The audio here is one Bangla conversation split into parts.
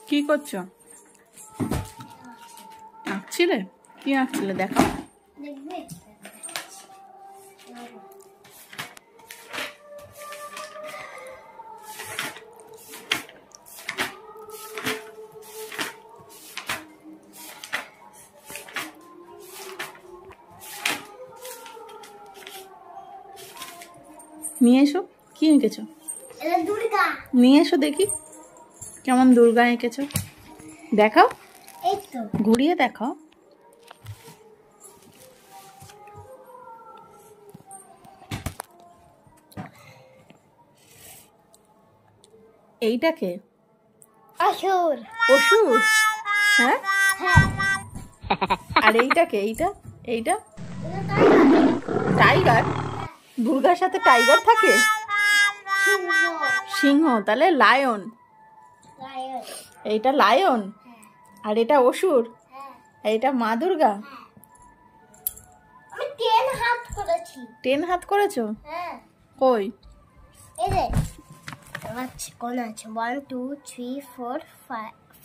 কি করছো? আঁকছিলে? কি আঁকছিলে দেখো? নিয়ে এসো। কি এঁকেছো? দুর্গা। নিয়ে এসো দেখি কেমন দুর্গা এঁকেছো। দেখাও, এই তো ঘুরিয়ে দেখাও। এইটাকে অসুর। অসুর? হ্যাঁ। হ্যাঁ, আর এইটাকে? এইটা টাইগার। দুর্গার সাথে টাইগার থাকে? সিংহ। সিংহ, তাহলে লায়ন। লায়ন। এইটা লায়ন হ্যাঁ, আর এটা অসুর। হ্যাঁ, আর এটা মা দুর্গা। হ্যাঁ। আমি 10 হাত করেছি। 10 হাত করেছো? হ্যাঁ, কই? এই যে আচ্ছা কোন আছে 1 2 3 4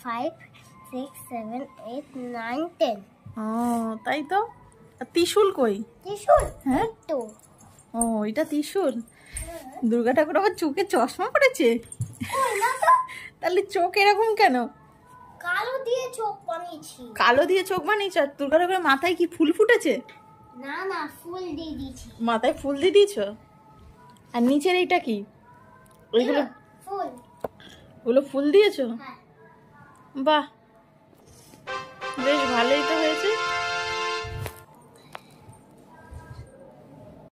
5 6 7 8 9 10। ও তাই তো। আর ত্রিশূল কই? ত্রিশূল। হ্যাঁ তো ও, এটা ত্রিশূল। দুর্গা ঠাকুর আবার চোখে চশমা পড়েছে? কই না তো, তাহলে চোখ এরকম কেন? কালো দিয়ে চোখ বানিয়েছি। কালো দিয়ে চোখ বানিয়েছ? আর দুর্গা ঠাকুরের মাথায় কি ফুল ফুটেছে? না না, ফুল দিয়ে দিয়েছি। মাথায় ফুল দিয়ে দিয়েছ? আর নিচের এইটা কি? ওইগুলো ফুল। ওগুলো ফুল দিয়েছো? হ্যাঁ। বাহ, বেশ ভালোই তো হয়েছে।